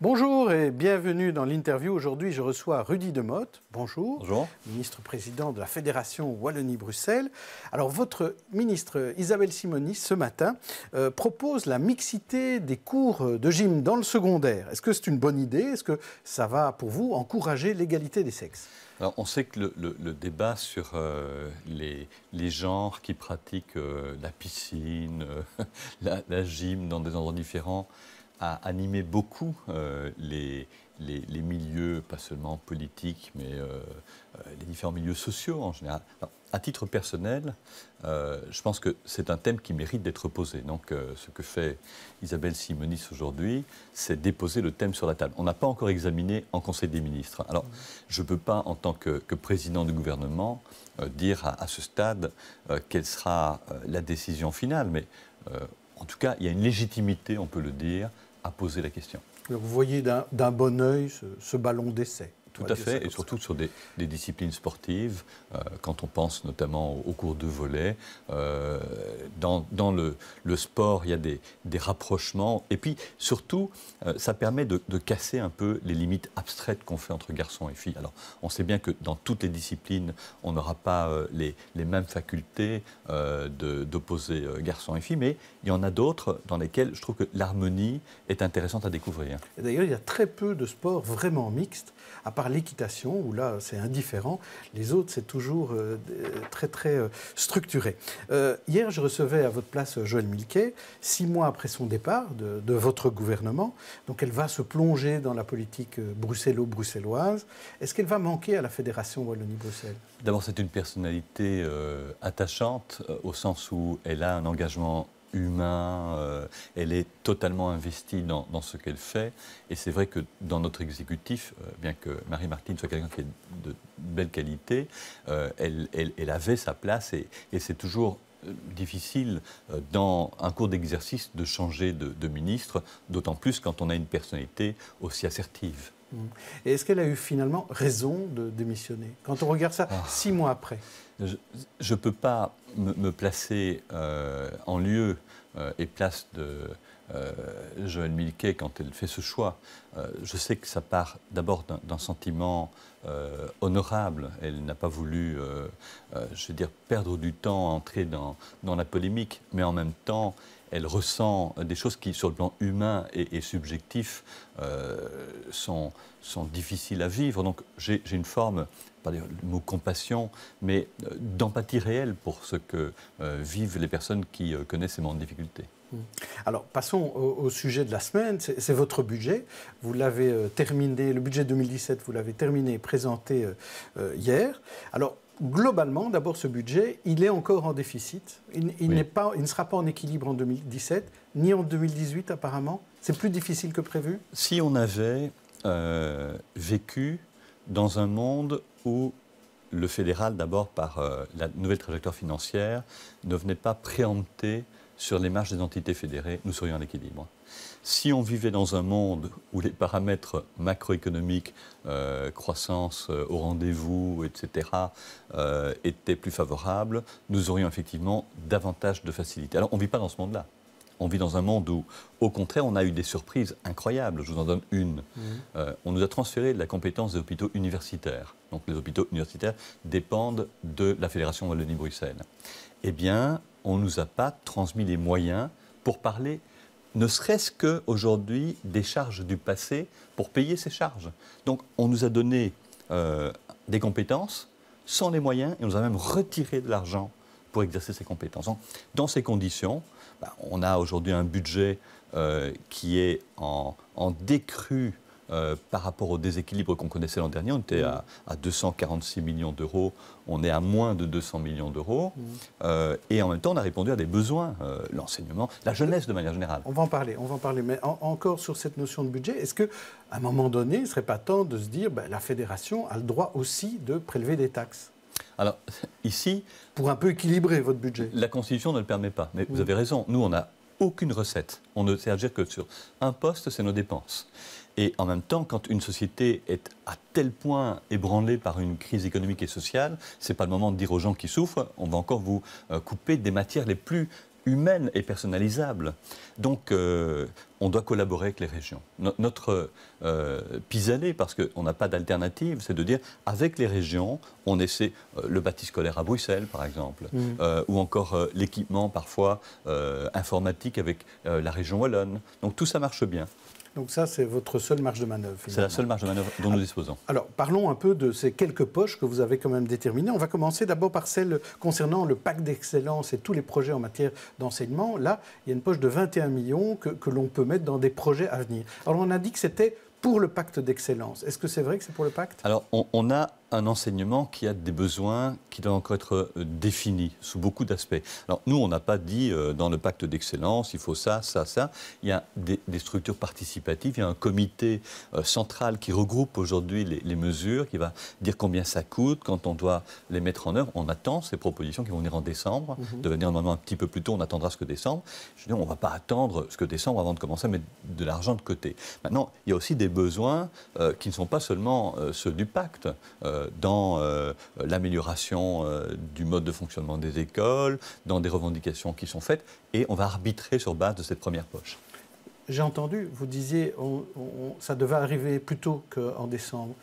Bonjour et bienvenue dans l'interview. Aujourd'hui, je reçois Rudy Demotte. Bonjour. Bonjour. Ministre-président de la Fédération Wallonie-Bruxelles. Alors, votre ministre Isabelle Simonis, ce matin, propose la mixité des cours de gym dans le secondaire. Est-ce que c'est une bonne idée? Est-ce que ça va, pour vous, encourager l'égalité des sexes? Alors, on sait que le débat sur les genres qui pratiquent la piscine, la gym dans des endroits différents a animé beaucoup les milieux, pas seulement politiques, mais les différents milieux sociaux en général. Alors, à titre personnel, je pense que c'est un thème qui mérite d'être posé. Donc, ce que fait Isabelle Simonis aujourd'hui, c'est déposer le thème sur la table. On n'a pas encore examiné en Conseil des ministres. Alors, je ne peux pas, en tant que président du gouvernement, dire à ce stade quelle sera la décision finale. Mais en tout cas, il y a une légitimité, on peut le dire, à poser la question. Vous voyez d'un bon œil ce ballon d'essai. Tout à fait, et surtout sur des disciplines sportives, quand on pense notamment aux cours de volley. Dans le sport, il y a des rapprochements. Et puis, surtout, ça permet de casser un peu les limites abstraites qu'on fait entre garçons et filles. Alors, on sait bien que dans toutes les disciplines, on n'aura pas les mêmes facultés d'opposer garçons et filles, mais il y en a d'autres dans lesquelles je trouve que l'harmonie est intéressante à découvrir. Et d'ailleurs, il y a très peu de sports vraiment mixtes, à part l'équitation, où là, c'est indifférent. Les autres, c'est toujours très structuré. Hier, je recevais à votre place Joëlle Milquet, 6 mois après son départ de votre gouvernement. Donc, elle va se plonger dans la politique bruxello-bruxelloise. Est-ce qu'elle va manquer à la Fédération Wallonie-Bruxelles? D'abord, c'est une personnalité attachante, au sens où elle a un engagement humain, elle est totalement investie dans ce qu'elle fait. Et c'est vrai que dans notre exécutif, bien que Marie-Martine soit quelqu'un qui est de belle qualité, elle avait sa place et c'est toujours difficile dans un cours d'exercice de changer de ministre, d'autant plus quand on a une personnalité aussi assertive. Et est-ce qu'elle a eu finalement raison de démissionner? Quand on regarde ça 6 mois après. Je ne peux pas me placer en lieu et place de Joëlle Milquet quand elle fait ce choix. Je sais que ça part d'abord d'un sentiment honorable. Elle n'a pas voulu, je veux dire, perdre du temps à entrer dans la polémique, mais en même temps, elle ressent des choses qui, sur le plan humain et subjectif, sont difficiles à vivre. Donc j'ai une forme, pas le mot compassion, mais d'empathie réelle pour ce que vivent les personnes qui connaissent ces moments de difficulté. Alors, passons au sujet de la semaine. C'est votre budget. Vous l'avez terminé, le budget 2017, vous l'avez terminé et présenté hier. Alors, globalement, d'abord, ce budget, il est encore en déficit. Il ne sera pas en équilibre en 2017, ni en 2018 apparemment. C'est plus difficile que prévu? Si on avait vécu dans un monde où le fédéral, d'abord par la nouvelle trajectoire financière, ne venait pas préempter sur les marges des entités fédérées, nous serions en équilibre. Si on vivait dans un monde où les paramètres macroéconomiques, croissance au rendez-vous, etc., étaient plus favorables, nous aurions effectivement davantage de facilité. Alors, on ne vit pas dans ce monde-là. On vit dans un monde où, au contraire, on a eu des surprises incroyables. Je vous en donne une. On nous a transféré de la compétence des hôpitaux universitaires. Donc, les hôpitaux universitaires dépendent de la Fédération Wallonie-Bruxelles. Eh bien, on ne nous a pas transmis les moyens pour parler, ne serait-ce qu'aujourd'hui, des charges du passé pour payer ces charges. Donc, on nous a donné des compétences sans les moyens et on nous a même retiré de l'argent pour exercer ces compétences. Donc, dans ces conditions, on a aujourd'hui un budget qui est en décrue par rapport au déséquilibre qu'on connaissait l'an dernier. On était à 246 millions d'euros, on est à moins de 200 millions d'euros. Et en même temps, on a répondu à des besoins, l'enseignement, la jeunesse de manière générale. On va en parler. Mais encore sur cette notion de budget, est-ce qu'à un moment donné, il ne serait pas temps de se dire la Fédération a le droit aussi de prélever des taxes? Alors, ici... Pour un peu équilibrer votre budget. La Constitution ne le permet pas. Mais vous avez raison, nous, on n'a aucune recette. On ne sait agir que sur un poste, c'est nos dépenses. Et en même temps, quand une société est à tel point ébranlée par une crise économique et sociale, ce n'est pas le moment de dire aux gens qui souffrent, on va encore vous couper des matières les plus humaine et personnalisable. Donc, on doit collaborer avec les régions. Notre pis-aller, parce qu'on n'a pas d'alternative, c'est de dire, avec les régions, on essaie le bâti scolaire à Bruxelles, par exemple, ou encore l'équipement, parfois, informatique avec la région wallonne. Donc, tout ça marche bien. Donc ça, c'est votre seule marge de manœuvre. C'est la seule marge de manœuvre dont nous disposons. Alors, parlons un peu de ces quelques poches que vous avez quand même déterminées. On va commencer d'abord par celle concernant le pacte d'excellence et tous les projets en matière d'enseignement. Là, il y a une poche de 21 millions que l'on peut mettre dans des projets à venir. Alors, on a dit que c'était pour le pacte d'excellence. Est-ce que c'est vrai que c'est pour le pacte? Alors, on a un enseignement qui a des besoins qui doivent encore être définis sous beaucoup d'aspects. Alors, nous, on n'a pas dit dans le pacte d'excellence, il faut ça, ça, ça. Il y a des structures participatives, il y a un comité central qui regroupe aujourd'hui les mesures, qui va dire combien ça coûte, quand on doit les mettre en œuvre. On attend ces propositions qui vont venir en décembre, de venir normalement un petit peu plus tôt, on attendra ce que décembre. Je veux dire, on ne va pas attendre ce que décembre avant de commencer à mettre de l'argent de côté. Maintenant, il y a aussi des besoins qui ne sont pas seulement ceux du pacte, dans l'amélioration du mode de fonctionnement des écoles, dans des revendications qui sont faites, et on va arbitrer sur base de cette première poche. J'ai entendu, vous disiez, ça devait arriver plus tôt qu'en décembre.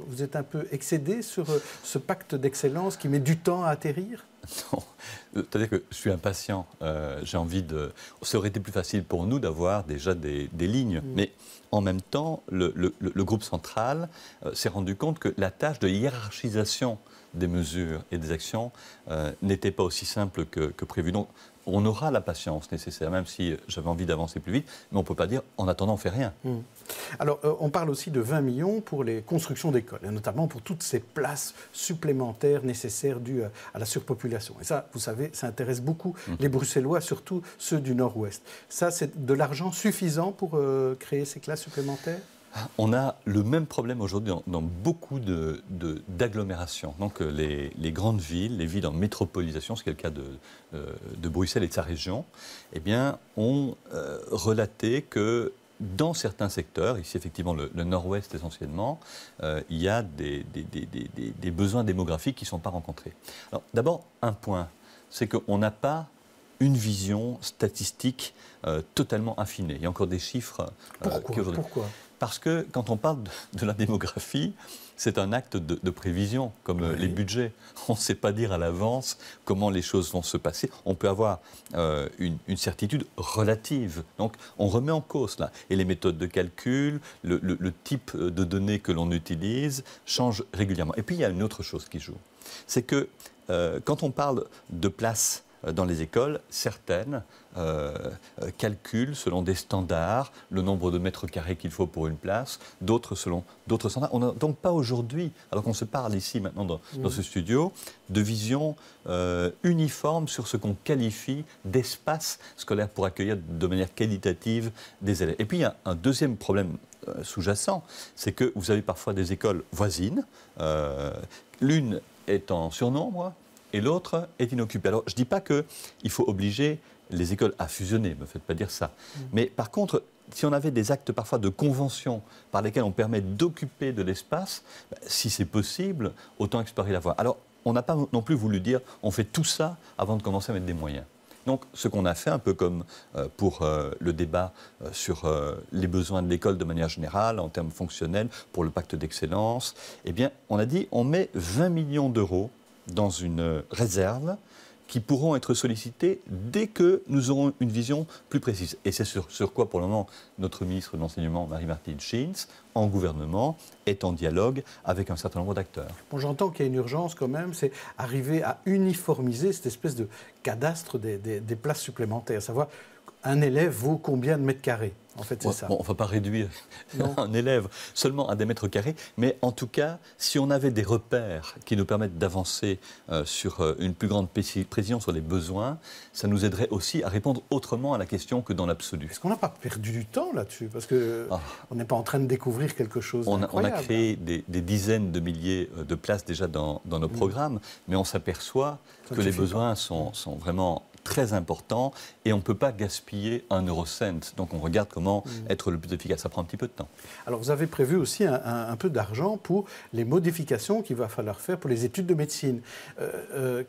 Vous êtes un peu excédé sur ce pacte d'excellence qui met du temps à atterrir? Non, c'est-à-dire que je suis impatient. J'ai envie de... Ça aurait été plus facile pour nous d'avoir déjà des lignes. Mais en même temps, le groupe central s'est rendu compte que la tâche de hiérarchisation des mesures et des actions n'était pas aussi simple que prévu. Donc, on aura la patience nécessaire, même si j'avais envie d'avancer plus vite, mais on ne peut pas dire en attendant on ne fait rien. Alors, on parle aussi de 20 millions pour les constructions d'écoles, et notamment pour toutes ces places supplémentaires nécessaires dues à la surpopulation. Et ça, vous savez, ça intéresse beaucoup les Bruxellois, surtout ceux du Nord-Ouest. Ça, c'est de l'argent suffisant pour créer ces classes supplémentaires? On a le même problème aujourd'hui dans beaucoup d'agglomérations. Donc les grandes villes, les villes en métropolisation, ce qui est le cas de Bruxelles et de sa région, eh bien, ont relaté que dans certains secteurs, ici effectivement le Nord-Ouest essentiellement, il y a des besoins démographiques qui ne sont pas rencontrés. Alors d'abord, un point, c'est qu'on n'a pas une vision statistique totalement affinée. Il y a encore des chiffres... Pourquoi ? Parce que quand on parle de la démographie, c'est un acte de prévision, comme les budgets. On ne sait pas dire à l'avance comment les choses vont se passer. On peut avoir une certitude relative. Donc on remet en cause là. Et les méthodes de calcul, le type de données que l'on utilise changent régulièrement. Et puis il y a une autre chose qui joue. C'est que quand on parle de places dans les écoles, certaines calculent selon des standards le nombre de mètres carrés qu'il faut pour une place, d'autres selon d'autres standards. On n'a donc pas aujourd'hui, alors qu'on se parle ici maintenant dans ce studio, de vision uniforme sur ce qu'on qualifie d'espace scolaire pour accueillir de manière qualitative des élèves. Et puis il y a un deuxième problème sous-jacent, c'est que vous avez parfois des écoles voisines, l'une est en surnombre, et l'autre est inoccupée. Alors, je ne dis pas qu'il faut obliger les écoles à fusionner, ne me faites pas dire ça. Mais par contre, si on avait des actes parfois de convention par lesquels on permet d'occuper de l'espace, si c'est possible, autant explorer la voie. Alors, on n'a pas non plus voulu dire on fait tout ça avant de commencer à mettre des moyens. Donc, ce qu'on a fait, un peu comme pour le débat sur les besoins de l'école de manière générale, en termes fonctionnels, pour le pacte d'excellence, eh bien, on a dit on met 20 millions d'euros dans une réserve qui pourront être sollicités dès que nous aurons une vision plus précise. Et c'est sur quoi, pour le moment, notre ministre de l'Enseignement, Marie-Martine Schins, en gouvernement, est en dialogue avec un certain nombre d'acteurs. Bon, j'entends qu'il y a une urgence quand même, c'est arriver à uniformiser cette espèce de cadastre des places supplémentaires, savoir un élève vaut combien de mètres carrés. En fait, c'est ça. Bon, on ne va pas réduire un élève seulement à des mètres carrés, mais en tout cas, si on avait des repères qui nous permettent d'avancer sur une plus grande précision sur les besoins, ça nous aiderait aussi à répondre autrement à la question que dans l'absolu. Est-ce qu'on n'a pas perdu du temps là-dessus? Parce qu'on n'est pas en train de découvrir quelque chose d'incroyable. On a créé des dizaines de milliers de places déjà dans nos programmes, mais on s'appelle que les besoins sont vraiment très important et on ne peut pas gaspiller un eurocent. Donc on regarde comment être le plus efficace. Ça prend un petit peu de temps. Alors vous avez prévu aussi un peu d'argent pour les modifications qu'il va falloir faire pour les études de médecine.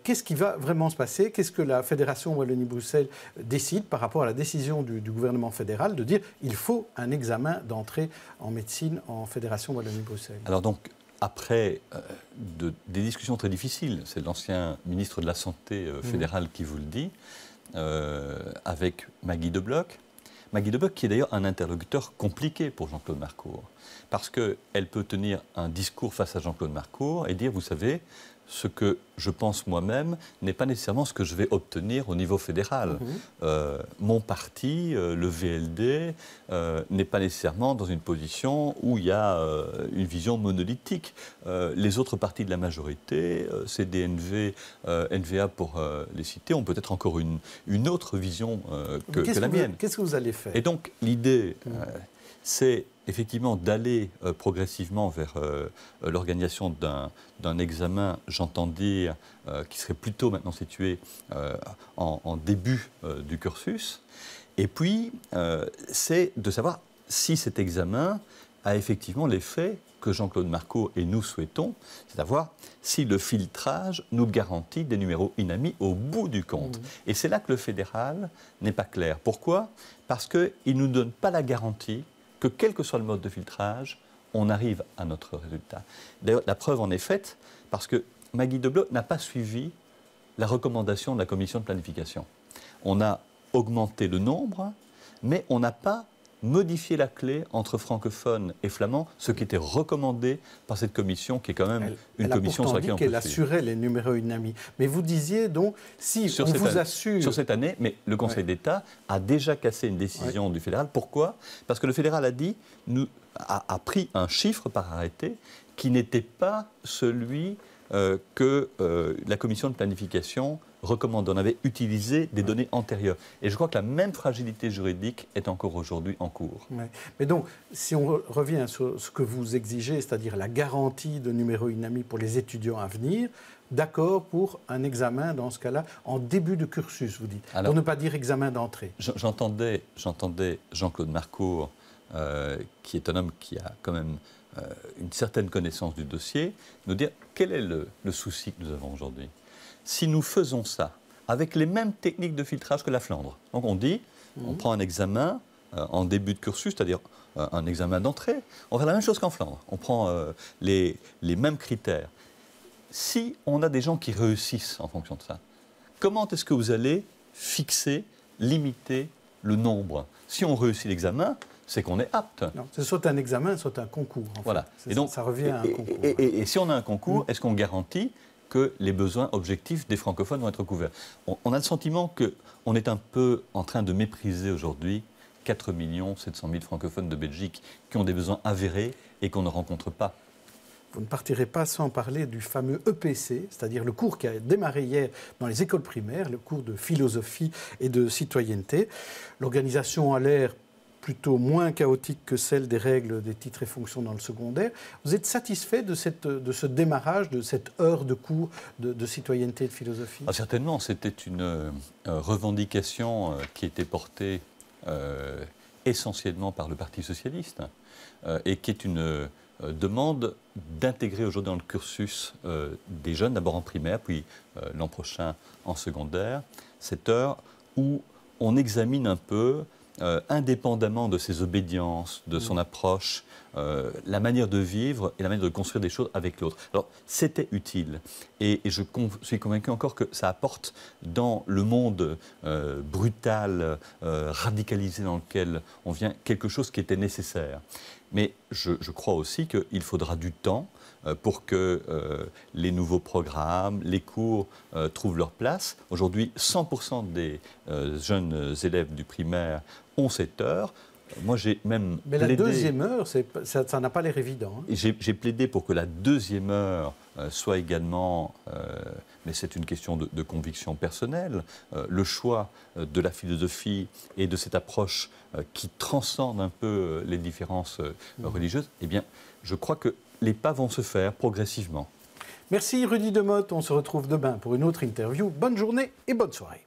Qu'est-ce qui va vraiment se passer? Qu'est-ce que la Fédération Wallonie-Bruxelles décide par rapport à la décision du gouvernement fédéral de dire qu'il faut un examen d'entrée en médecine en Fédération Wallonie-Bruxelles? Alors donc, après des discussions très difficiles, c'est l'ancien ministre de la Santé fédéral qui vous le dit, avec Maggie De Block. Maggie De Block qui est d'ailleurs un interlocuteur compliqué pour Jean-Claude Marcourt, parce qu'elle peut tenir un discours face à Jean-Claude Marcourt et dire, vous savez, ce que je pense moi-même n'est pas nécessairement ce que je vais obtenir au niveau fédéral. Mon parti, le VLD, n'est pas nécessairement dans une position où il y a une vision monolithique. Les autres partis de la majorité, CDNV, NVA pour les citer, ont peut-être encore une autre vision que la mienne. Qu'est-ce que vous allez faire? Et donc l'idée, c'est effectivement d'aller progressivement vers l'organisation d'un examen, j'entends dire, qui serait plutôt maintenant situé en début du cursus. Et puis, c'est de savoir si cet examen a effectivement l'effet que Jean-Claude Marcourt et nous souhaitons, c'est à savoir si le filtrage nous garantit des numéros INAMI au bout du compte. Et c'est là que le fédéral n'est pas clair. Pourquoi? Parce qu'il ne nous donne pas la garantie que quel que soit le mode de filtrage, on arrive à notre résultat. D'ailleurs, la preuve en est faite parce que Maggie De Block n'a pas suivi la recommandation de la commission de planification. On a augmenté le nombre, mais on n'a pas modifié la clé entre francophones et flamands, ce qui était recommandé par cette commission, qui est quand même une commission sur laquelle on peut suivre. Elle assurait les numéros UNAMI. Mais vous disiez donc, si on vous assure... Sur cette année, mais le Conseil d'État a déjà cassé une décision du fédéral. Pourquoi? Parce que le fédéral a pris un chiffre par arrêté qui n'était pas celui que la commission de planification recommande. On avait utilisé des données antérieures. Et je crois que la même fragilité juridique est encore aujourd'hui en cours. Mais donc, si on revient sur ce que vous exigez, c'est-à-dire la garantie de numéro INAMI pour les étudiants à venir, d'accord pour un examen, dans ce cas-là, en début de cursus, vous dites, pour ne pas dire examen d'entrée. J'entendais Jean-Claude Marcourt, qui est un homme qui a quand même une certaine connaissance du dossier, nous dire quel est le souci que nous avons aujourd'hui. Si nous faisons ça avec les mêmes techniques de filtrage que la Flandre, donc on dit, on prend un examen en début de cursus, c'est-à-dire un examen d'entrée, on fait la même chose qu'en Flandre, on prend les mêmes critères. Si on a des gens qui réussissent en fonction de ça, comment est-ce que vous allez fixer, limiter le nombre? Si on réussit l'examen, c'est qu'on est apte. C'est soit un examen, soit un concours. Voilà. Et donc, ça revient à un concours. Et si on a un concours, est-ce qu'on garantit que les besoins objectifs des francophones vont être couverts? On a le sentiment qu'on est un peu en train de mépriser aujourd'hui 4 700 000 francophones de Belgique qui ont des besoins avérés et qu'on ne rencontre pas. Vous ne partirez pas sans parler du fameux EPC, c'est-à-dire le cours qui a démarré hier dans les écoles primaires, le cours de philosophie et de citoyenneté. L'organisation a l'air plutôt moins chaotique que celle des règles des titres et fonctions dans le secondaire. Vous êtes satisfait de ce démarrage, de cette heure de cours de citoyenneté et de philosophie? Certainement, c'était une revendication qui était portée essentiellement par le Parti socialiste et qui est une demande d'intégrer aujourd'hui dans le cursus des jeunes, d'abord en primaire, puis l'an prochain en secondaire, cette heure où on examine un peu indépendamment de ses obédiences, de son approche, la manière de vivre et la manière de construire des choses avec l'autre. Alors, c'était utile. Et je suis convaincu encore que ça apporte dans le monde brutal, radicalisé dans lequel on vient, quelque chose qui était nécessaire. Mais je crois aussi qu'il faudra du temps pour que les nouveaux programmes, les cours trouvent leur place. Aujourd'hui, 100% des jeunes élèves du primaire ont cette heure. Moi, j'ai même Mais plaidé... la deuxième heure, ça n'a pas l'air évident. Hein. J'ai plaidé pour que la deuxième heure soit également, mais c'est une question de conviction personnelle, le choix de la philosophie et de cette approche qui transcende un peu les différences religieuses. Eh bien, je crois que les pas vont se faire progressivement. Merci Rudy Demotte, on se retrouve demain pour une autre interview. Bonne journée et bonne soirée.